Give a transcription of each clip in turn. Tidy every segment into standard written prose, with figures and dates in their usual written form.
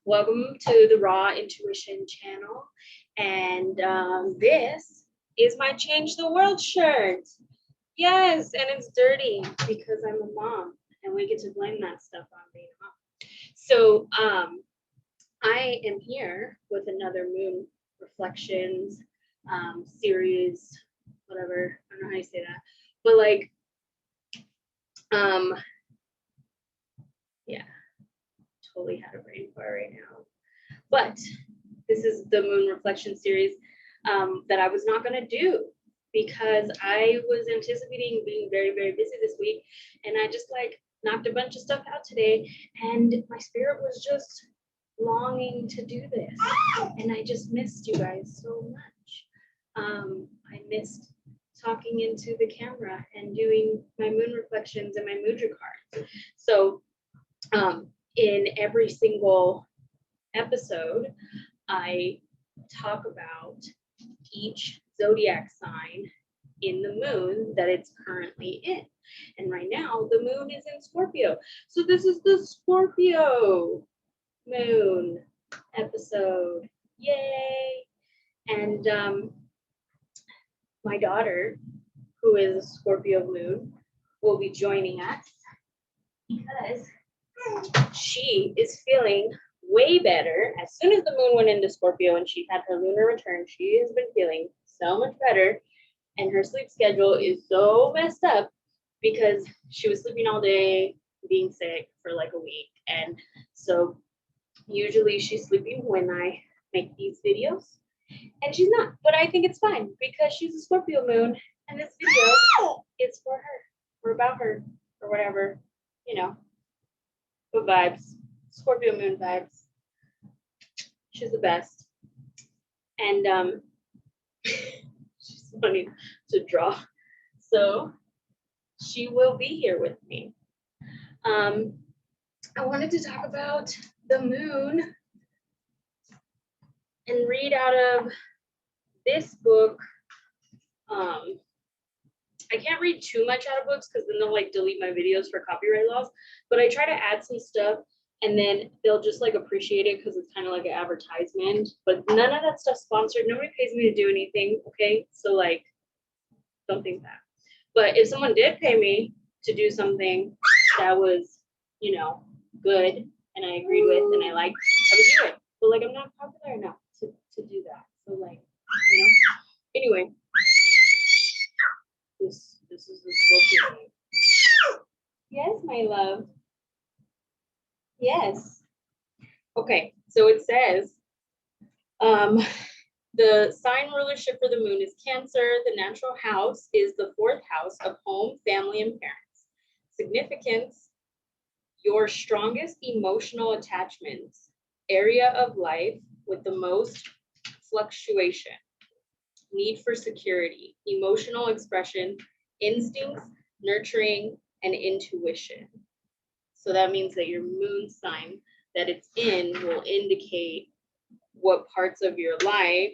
Welcome to the Raw Intuition channel. And this is my Change the World shirt. Yes, and it's dirty because I'm a mom and we get to blame that stuff on being a mom. So I am here with another Moon Reflections series, whatever. I don't know how you say that. But like, yeah, totally had a brain fart right now. But this is the Moon Reflection series that I was not going to do because I was anticipating being very, very busy this week. And I just like knocked a bunch of stuff out today. And my spirit was just longing to do this. And I just missed you guys so much. I missed talking into the camera and doing my moon reflections and my Mudra cards. So in every single episode, I talk about each zodiac sign in the moon that it's currently in. And right now, the moon is in Scorpio. So this is the Scorpio moon episode. Yay! And my daughter, who is a Scorpio moon, will be joining us because she is feeling way better. As soon as the moon went into Scorpio and she had her lunar return, she has been feeling so much better. And her sleep schedule is so messed up because she was sleeping all day, being sick for like a week. And so usually she's sleeping when I make these videos. And she's not, but I think it's fine because she's a Scorpio moon and this video is for her or about her or whatever, you know. Good vibes. Scorpio moon vibes. She's the best. And she's funny to draw. So she will be here with me. I wanted to talk about the moon and read out of this book. I can't read too much out of books because then they'll like delete my videos for copyright laws, but I try to add some stuff and then they'll just like appreciate it because it's kind of like an advertisement, but none of that stuff's sponsored. Nobody pays me to do anything. Okay. So like, don't think that. But if someone did pay me to do something that was, you know, good and I agreed with and I liked, I would do it. But like, I'm not popular enough to do that. So like, you know, anyway, this is the Scorpio. Yes, my love. Yes. Okay, so it says, the sign rulership for the moon is Cancer. The natural house is the 4th house of home, family, and parents. Significance, your strongest emotional attachments, area of life with the most fluctuation, need for security, emotional expression, instincts, nurturing, and intuition. So that means that your moon sign that it's in will indicate what parts of your life,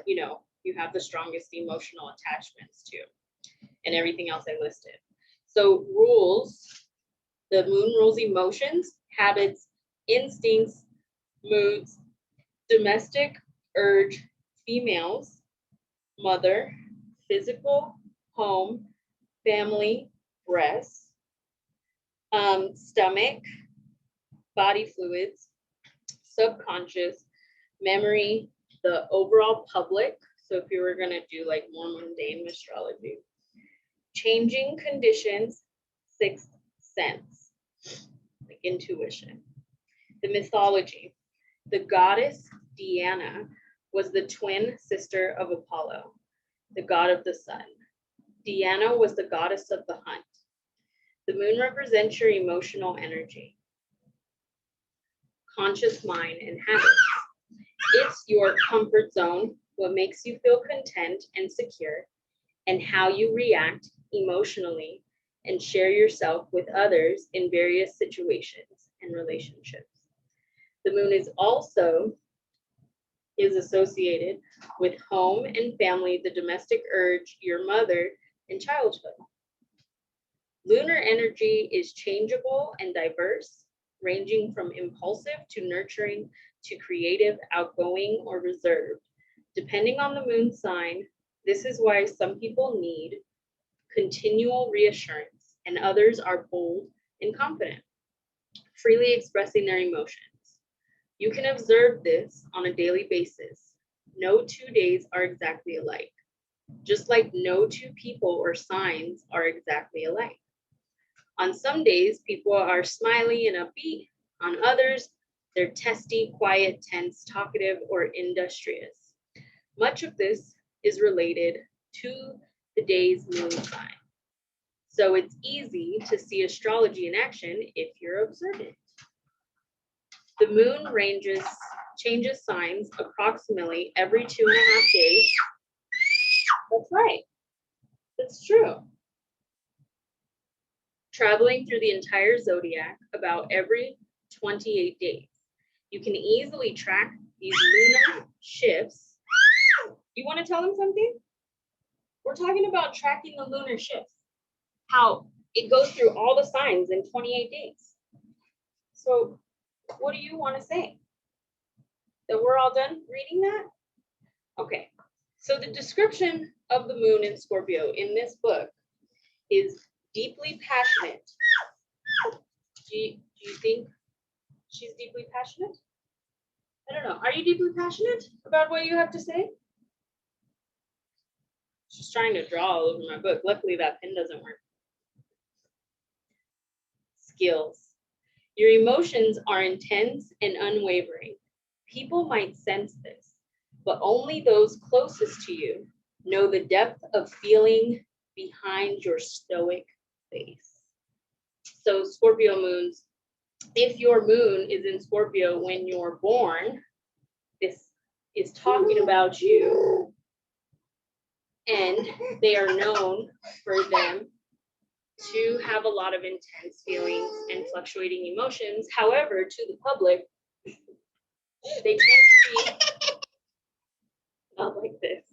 you know, you have the strongest emotional attachments to, and everything else I listed. So rules, the moon rules emotions, habits, instincts, moods, domestic urge, females, mother, physical, home, family, breast, stomach, body fluids, subconscious, memory, the overall public. So if you were going to do like more mundane astrology, changing conditions, 6th sense, like intuition. The mythology, the goddess Diana was the twin sister of Apollo, the god of the sun. Diana was the goddess of the hunt. The moon represents your emotional energy, conscious mind, and habits. It's your comfort zone, what makes you feel content and secure, and how you react emotionally and share yourself with others in various situations and relationships. The moon is also associated with home and family, the domestic urge, your mother, and childhood. Lunar energy is changeable and diverse. ranging from impulsive to nurturing to creative, outgoing, or reserved. Depending on the moon sign, this is why some people need continual reassurance and others are bold and confident, freely expressing their emotions. You can observe this on a daily basis. No 2 days are exactly alike, just like no two people or signs are exactly alike. On some days, people are smiley and upbeat. On others, they're testy, quiet, tense, talkative, or industrious. Much of this is related to the day's moon sign. So it's easy to see astrology in action if you're observant. The moon changes signs approximately every 2.5 days. That's right. That's true. Traveling through the entire zodiac about every 28 days. You can easily track these lunar shifts. You want to tell them something? We're talking about tracking the lunar shifts, how it goes through all the signs in 28 days. So what do you want to say? That we're all done reading that? Okay, so the description of the moon in Scorpio in this book is deeply passionate. Do you think she's deeply passionate? I don't know. Are you deeply passionate about what you have to say? She's trying to draw all over my book. Luckily, that pen doesn't work. Skills. Your emotions are intense and unwavering. People might sense this, but only those closest to you know the depth of feeling behind your stoic face. So Scorpio moons, if your moon is in Scorpio when you're born, this is talking about you. And they are known for them to have a lot of intense feelings and fluctuating emotions. However, to the public, they tend to be not like this.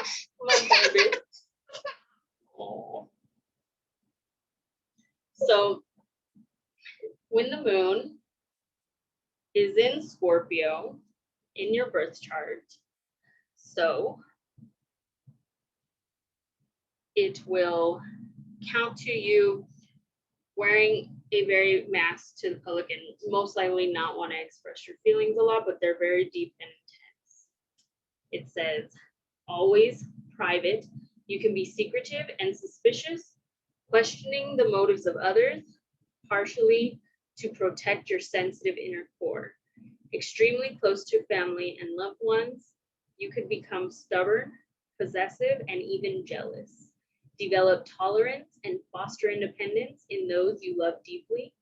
Come on, baby. Aww. So when the moon is in Scorpio in your birth chart, so it will count to you wearing a very mask to the public and most likely not want to express your feelings a lot, but they're very deep and intense. It says, always private. You can be secretive and suspicious, questioning the motives of others, partially to protect your sensitive inner core. Extremely close to family and loved ones, you could become stubborn, possessive, and even jealous. Develop tolerance and foster independence in those you love deeply.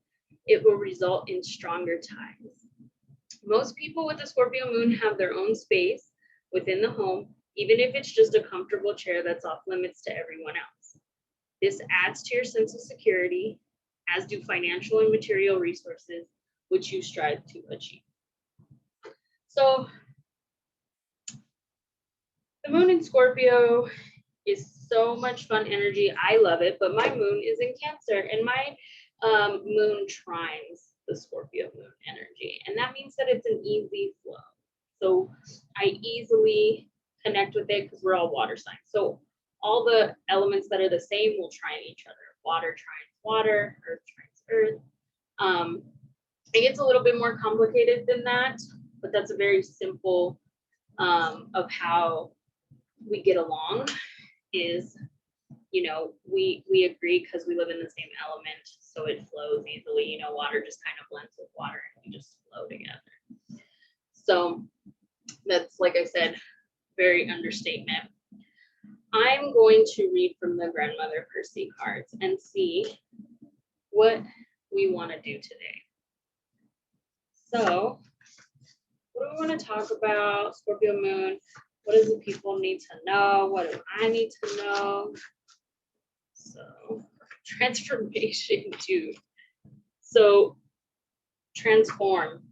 It will result in stronger ties. Most people with the Scorpio moon have their own space within the home, even if it's just a comfortable chair that's off limits to everyone else. This adds to your sense of security, as do financial and material resources, which you strive to achieve. So the moon in Scorpio is so much fun energy. I love it, but my moon is in Cancer and my moon trines the Scorpio moon energy. And that means that it's an easy flow. So I easily connect with it because we're all water signs. So all the elements that are the same will trine each other. Water trines water, earth trines earth. It gets a little bit more complicated than that, but that's a very simple of how we get along is, you know, we agree because we live in the same element, so it flows easily. You know, water just kind of blends with water and we just flow together. So that's, like I said, very understatement. I'm going to read from the Grandmother Perci cards and see what we want to do today. So what do we want to talk about? Scorpio moon. What does the people need to know? What do I need to know? So transformation too. So transform.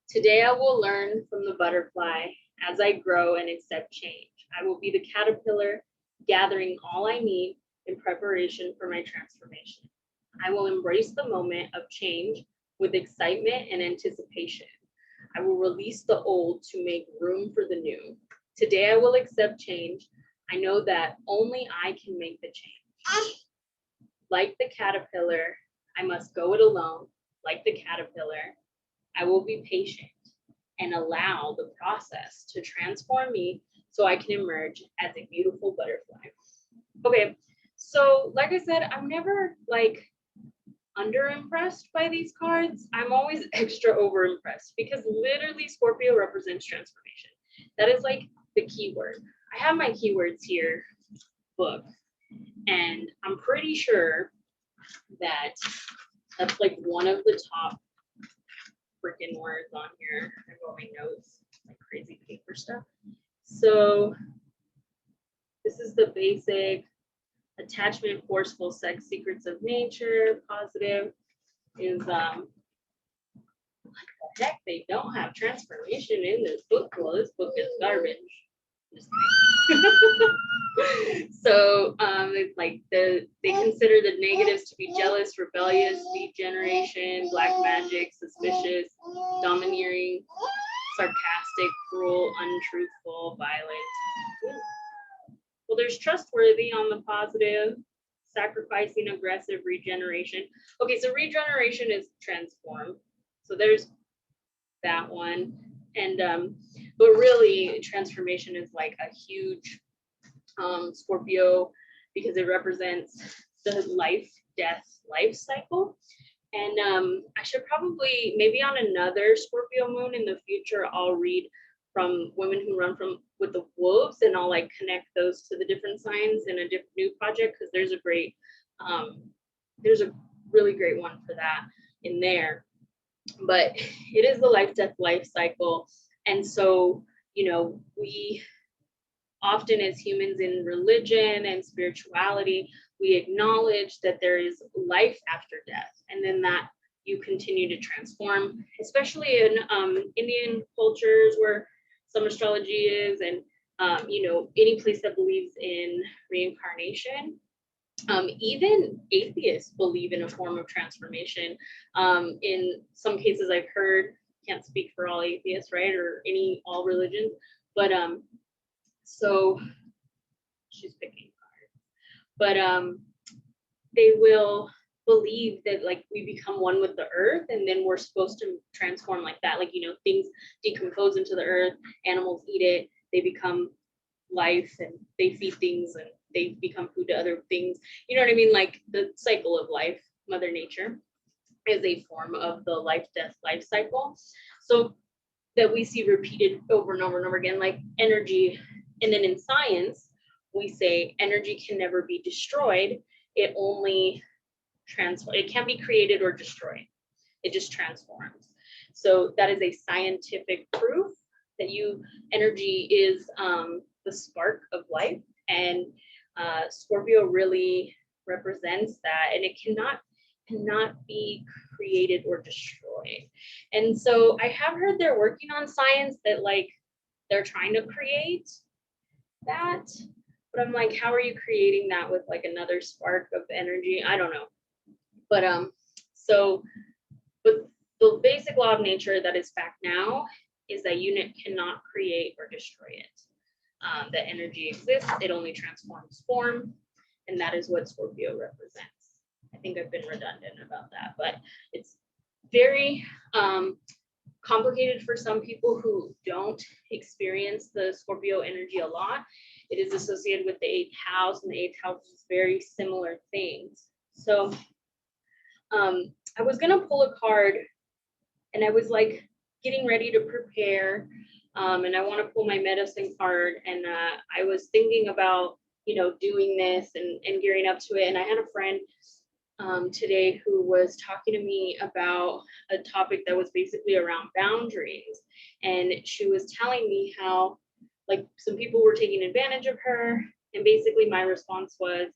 Today I will learn from the butterfly as I grow and accept change. I will be the caterpillar, gathering all I need in preparation for my transformation. I will embrace the moment of change with excitement and anticipation. I will release the old to make room for the new. Today I will accept change. I know that only I can make the change. Like the caterpillar, I must go it alone. Like the caterpillar, I will be patient and allow the process to transform me so I can emerge as a beautiful butterfly. Okay, so like I said, I'm never like under impressed by these cards. I'm always extra over impressed because literally Scorpio represents transformation. That is like the keyword. I have my keywords here book, and I'm pretty sure that that's like one of the top freaking words on here. I got my notes, like crazy paper stuff. So this is the basic attachment, forceful sex, secrets of nature. Positive is what the heck? They don't have transformation in this book. Well, this book is garbage. So it's like they consider the negatives to be jealous, rebellious, degeneration, black magic, suspicious, domineering, sarcastic, cruel, untruthful, violent. Well, there's trustworthy on the positive, sacrificing, aggressive, regeneration. Okay, so regeneration is transform. So there's that one. And but really transformation is like a huge Scorpio because it represents the life, death, life cycle. And I should probably, maybe on another Scorpio moon in the future, I'll read from women who run from with the wolves, and I'll like connect those to the different signs in a different new project, because there's a really great one for that in there. But it is the life, death, life cycle. And so, you know, we often as humans in religion and spirituality, we acknowledge that there is life after death, and then that you continue to transform, especially in Indian cultures where some astrology is, and you know, any place that believes in reincarnation. Even atheists believe in a form of transformation. In some cases I've heard, can't speak for all atheists, right, or all religions, but so she's picking cards, but they will believe that like we become one with the earth, and then we're supposed to transform like that. Like, you know, things decompose into the earth, animals eat it, they become life, and they feed things and they become food to other things. You know what I mean? Like the cycle of life, Mother Nature is a form of the life, death, life cycle. So that we see repeated over and over and over again, like energy. And then in science, we say energy can never be destroyed. It only transforms. It can't be created or destroyed. It just transforms. So that is a scientific proof that energy is the spark of life. And Scorpio really represents that, and it cannot be created or destroyed. And so I have heard they're working on science that like they're trying to create that, but I'm like, how are you creating that with like another spark of energy? I don't know. But but the basic law of nature that is fact now is that unit cannot create or destroy it. That energy exists, it only transforms form, and that is what Scorpio represents. I think I've been redundant about that, but it's very complicated for some people who don't experience the Scorpio energy a lot. It is associated with the 8th house, and the 8th house is very similar things. So I was gonna pull a card, and I was like getting ready to prepare, and I want to pull my medicine card, and I was thinking about, you know, doing this and gearing up to it. And I had a friend today who was talking to me about a topic that was basically around boundaries, and she was telling me how like some people were taking advantage of her, and basically my response was,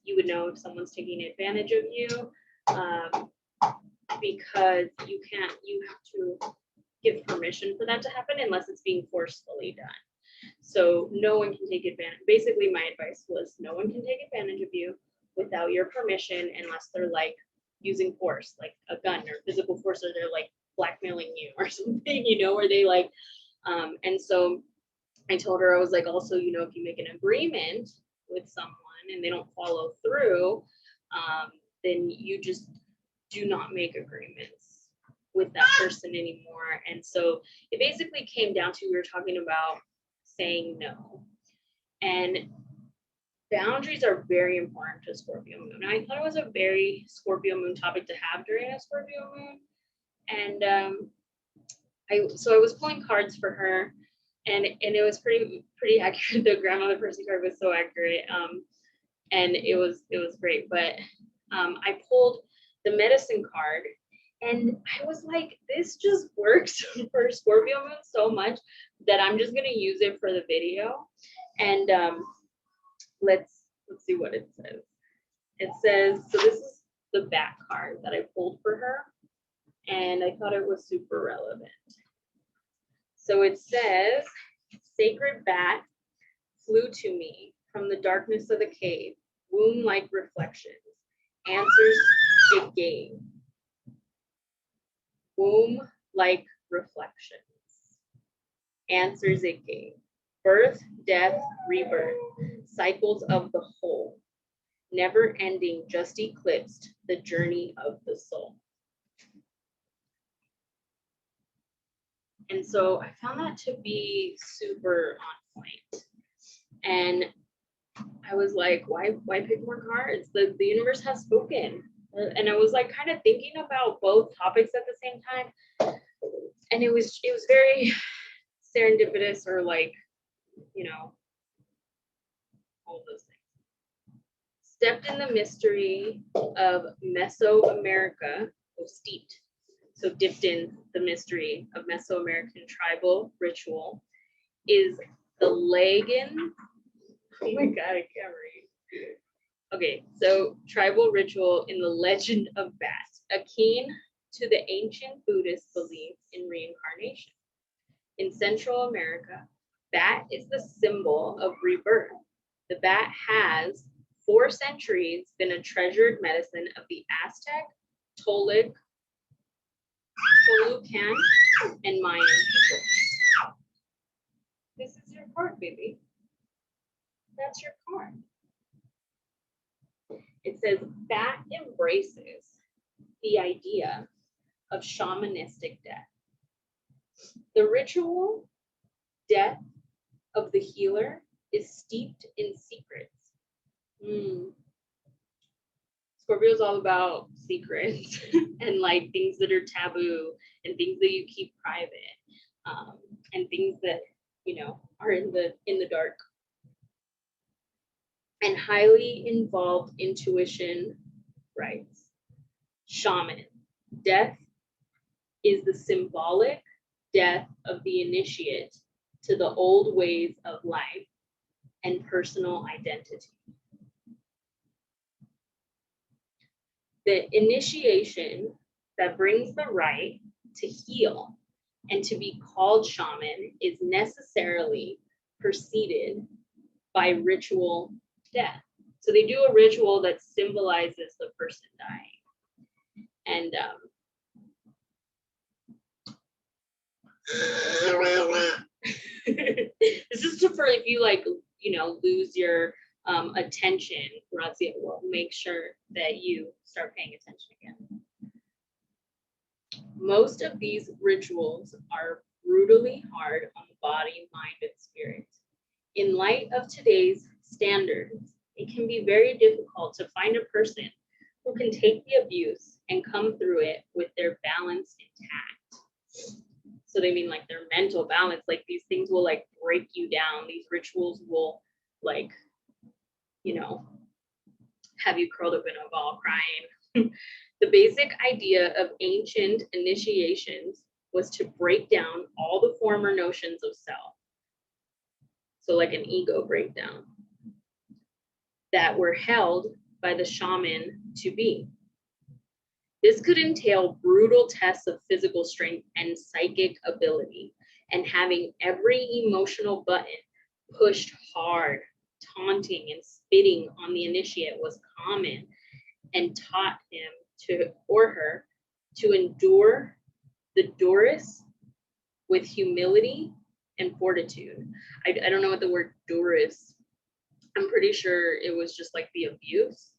you would know if someone's taking advantage of you, because you have to give permission for that to happen unless it's being forcefully done. So no one can take advantage. Basically, my advice was no one can take advantage of you without your permission unless they're like using force, like a gun or physical force, or they're like blackmailing you or something, you know, where they like, and so I told her, I was like, also, you know, if you make an agreement with someone and they don't follow through, then you just do not make agreements with that person anymore. And so it basically came down to, we were talking about saying no. And boundaries are very important to Scorpio moon. I thought it was a very Scorpio moon topic to have during a Scorpio moon. And I was pulling cards for her, and it was pretty accurate. The Grandmother Perci card was so accurate, and it was great. But I pulled the medicine card, and I was like, this just works for Scorpio moon so much that I'm just gonna use it for the video. And let's see what it says. It says, so this is the back card that I pulled for her, and I thought it was super relevant. So it says, sacred bat flew to me from the darkness of the cave, womb-like reflections, answers it gave. Womb-like reflections, answers it gave. Birth, death, rebirth, cycles of the whole, never ending, just eclipsed the journey of the soul. And so I found that to be super on point. And I was like, why pick more cards? The universe has spoken. And I was like kind of thinking about both topics at the same time. And it was very serendipitous, or like, you know, all those things. Stepped in the mystery of Mesoamerica, steeped. So dipped in the mystery of Mesoamerican tribal ritual is the Lagan. Oh my God, I can't read. Okay, so tribal ritual in the legend of Bat, akin to the ancient Buddhist belief in reincarnation. In Central America, Bat is the symbol of rebirth. The bat has, for centuries, been a treasured medicine of the Aztec, Tolucan, and Mayan people. This is your card, baby. That's your card. It says, Bat embraces the idea of shamanistic death. The ritual death of the healer is steeped in secrets. Scorpio is all about secrets and like things that are taboo and things that you keep private, and things that, you know, are in the dark. And highly involved intuition rites. Shaman. Death is the symbolic death of the initiate to the old ways of life and personal identity. The initiation that brings the right to heal and to be called shaman is necessarily preceded by ritual death. So they do a ritual that symbolizes the person dying. And this is for if you like, you know, lose your attention throughout the world, make sure that you start paying attention again. Most of these rituals are brutally hard on the body, mind, and spirit. In light of today's standards, it can be very difficult to find a person who can take the abuse and come through it with their balance intact. So they mean like their mental balance, like these things will like break you down. These rituals will like, you know, have you curled up in a ball crying. The basic idea of ancient initiations was to break down all the former notions of self. So like an ego breakdown that were held by the shaman to be. This could entail brutal tests of physical strength and psychic ability, and having every emotional button pushed hard. Taunting and spitting on the initiate was common, and taught him to, or her, to endure the duress with humility and fortitude. I don't know what the word duress, I'm pretty sure it was just like the abuse.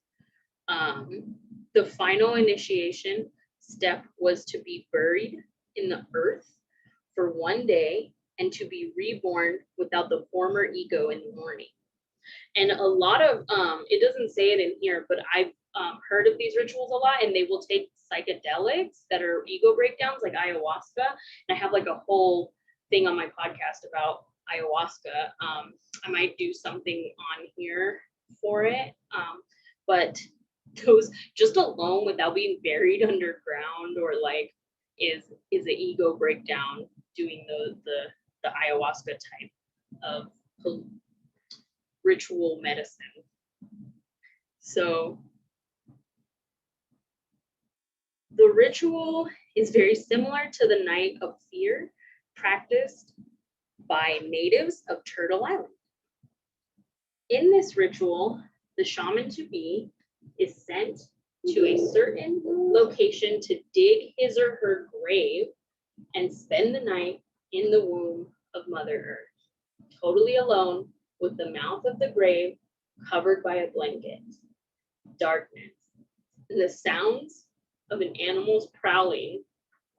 The final initiation step was to be buried in the earth for one day and to be reborn without the former ego in the morning. And a lot of, it doesn't say it in here, but I've heard of these rituals a lot, and they will take psychedelics that are ego breakdowns, like ayahuasca. And I have like a whole thing on my podcast about ayahuasca. I might do something on here for it. But those just alone without being buried underground or like is an ego breakdown doing the ayahuasca type of ritual medicine. So the ritual is very similar to the Night of Fear practiced by natives of Turtle Island. In this ritual, the shaman-to-be is sent to a certain location to dig his or her grave and spend the night in the womb of Mother Earth, totally alone, with the mouth of the grave covered by a blanket. Darkness. And the sounds of an animal's prowling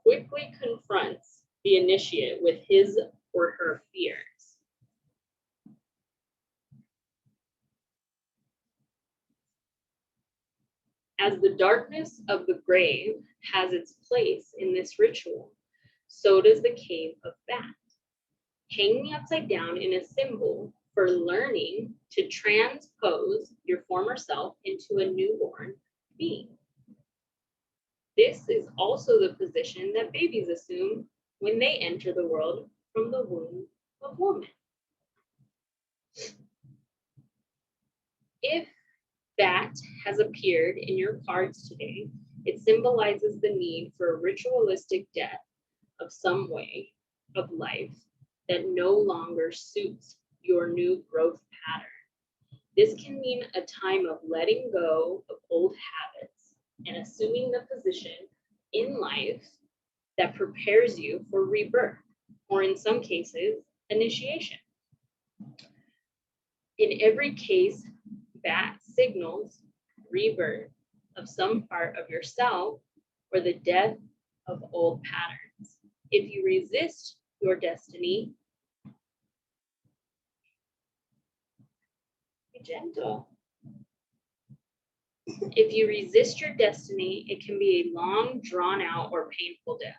quickly confronts the initiate with his or her fears. As the darkness of the grave has its place in this ritual, so does the cave of Bat, hanging upside down in a symbol for learning to transpose your former self into a newborn being. This is also the position that babies assume when they enter the world from the womb of woman. If Bat has appeared in your cards today, it symbolizes the need for a ritualistic death of some way of life that no longer suits your new growth pattern. This can mean a time of letting go of old habits and assuming the position in life that prepares you for rebirth, or in some cases, initiation. In every case, Bat signals rebirth of some part of yourself or the death of old patterns. If you resist your destiny, be gentle. If you resist your destiny, it can be a long, drawn out, or painful death.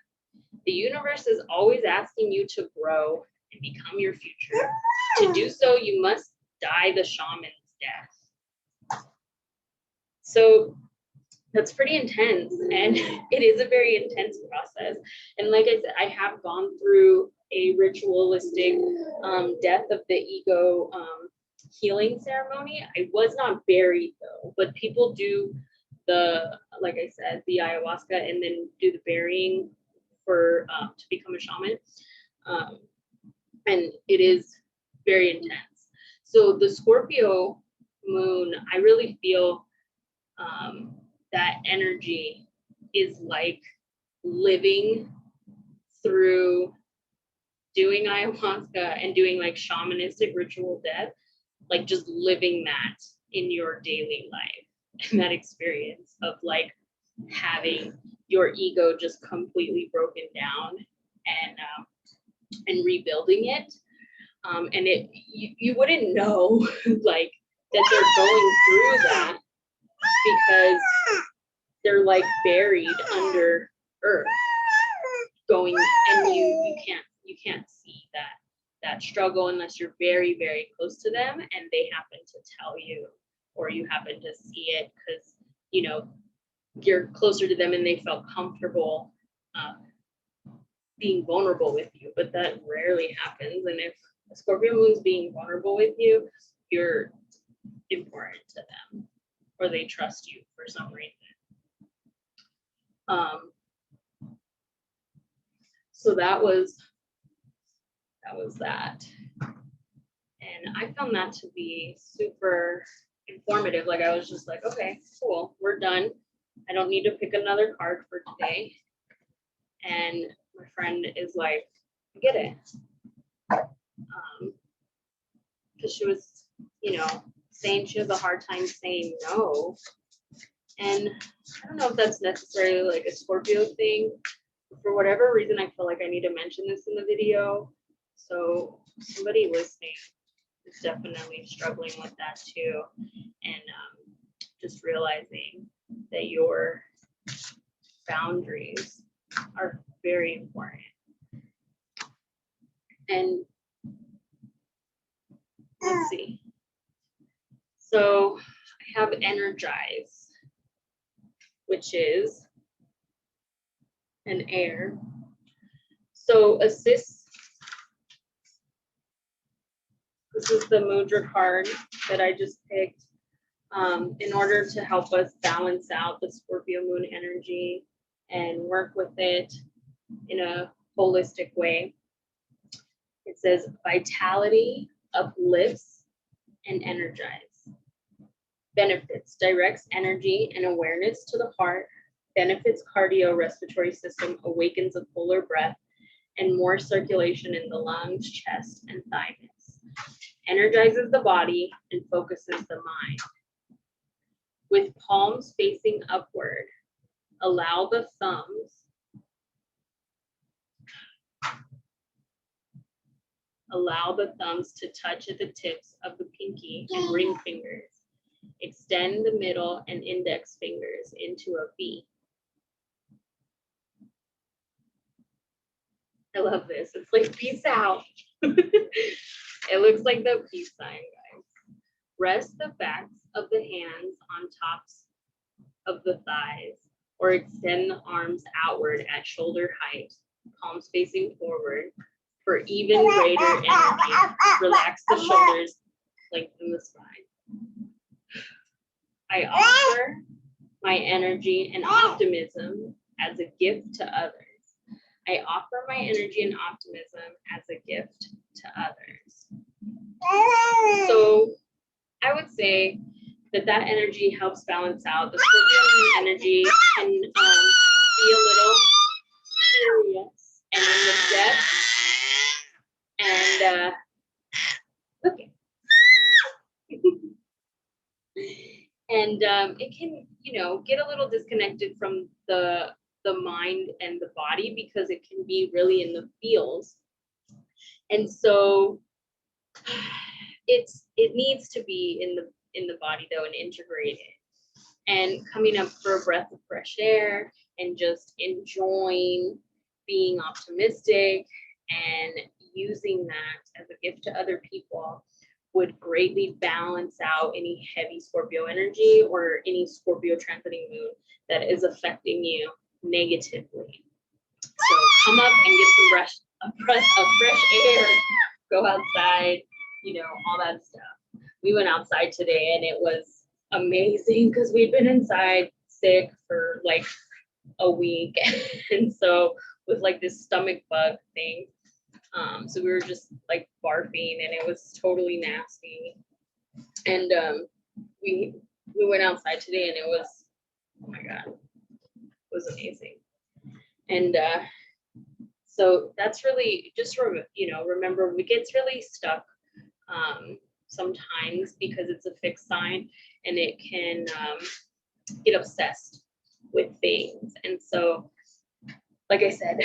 The universe is always asking you to grow and become your future. To do so, you must die the shaman's death. So that's pretty intense, and it is a very intense process. And like I said, I have gone through a ritualistic death of the ego healing ceremony. I was not buried though, but people do the, like I said, the ayahuasca and then do the burying for to become a shaman. And it is very intense. So the Scorpio moon, I really feel that energy is like living through doing ayahuasca and doing like shamanistic ritual death, like just living that in your daily life. And that experience of like having your ego just completely broken down and rebuilding it. And it you wouldn't know like that they're going through that because they're like buried under earth going, and you can't see that struggle unless you're very, very close to them and they happen to tell you, or you happen to see it because you know you're closer to them and they felt comfortable being vulnerable with you. But that rarely happens, and if a Scorpio moon's being vulnerable with you, you're important to them or they trust you for some reason. So that was that. And I found that to be super informative. Like I was just like, okay, cool, we're done. I don't need to pick another card for today. And my friend is like, I get it. Because she was, you know, saying she has a hard time saying no. And I don't know if that's necessarily like a Scorpio thing. For whatever reason, I feel like I need to mention this in the video. So somebody listening is definitely struggling with that too. And just realizing that your boundaries are very important. And let's see. So I have energize, which is an air. So assist. This is the Mudra card that I just picked in order to help us balance out the Scorpio moon energy and work with it in a holistic way. It says vitality, uplifts, and energize. Benefits, directs energy and awareness to the heart, benefits cardiorespiratory system, awakens a fuller breath, and more circulation in the lungs, chest, and thymus. Energizes the body and focuses the mind. With palms facing upward, allow the thumbs to touch at the tips of the pinky and ring fingers. Extend the middle and index fingers into a V. I love this. It's like peace out. It looks like the peace sign, guys. Rest the backs of the hands on tops of the thighs, or extend the arms outward at shoulder height, palms facing forward, for even greater energy. Relax the shoulders, lengthen the spine. I offer my energy and optimism as a gift to others. I offer my energy and optimism as a gift to others. So I would say that energy helps balance out. The Scorpio energy can be a little serious and in the depth. And okay. And it can, you know, get a little disconnected from the mind and the body because it can be really in the feels. And so it needs to be in the body though and integrated. And coming up for a breath of fresh air and just enjoying being optimistic and using that as a gift to other people would greatly balance out any heavy Scorpio energy or any Scorpio transiting moon that is affecting you negatively. So come up and get some breath of fresh air, go outside, you know, all that stuff. We went outside today and it was amazing because we'd been inside sick for like a week. And so with like this stomach bug thing, so we were just like barfing and it was totally nasty. And we went outside today and it was, oh my God, it was amazing. And so that's really just, remember we get really stuck sometimes because it's a fixed sign and it can get obsessed with things. And so, like I said,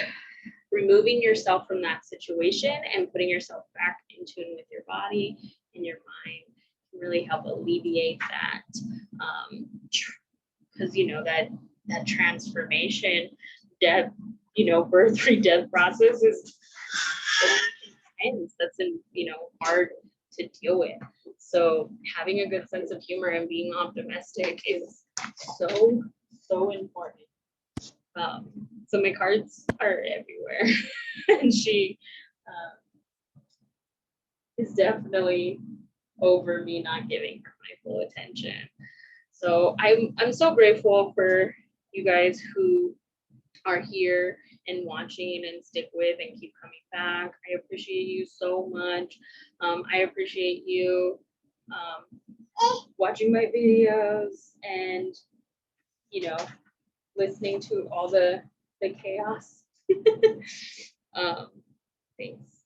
removing yourself from that situation and putting yourself back in tune with your body and your mind can really help alleviate that. Because that transformation, death, birth, re-death process is intense. That's hard to deal with. So having a good sense of humor and being optimistic is so important. So my cards are everywhere, and she is definitely over me not giving her my full attention. So I'm so grateful for you guys who are here and watching and stick with and keep coming back. I appreciate you so much. I appreciate you watching my videos and, you know, listening to all the chaos. Thanks.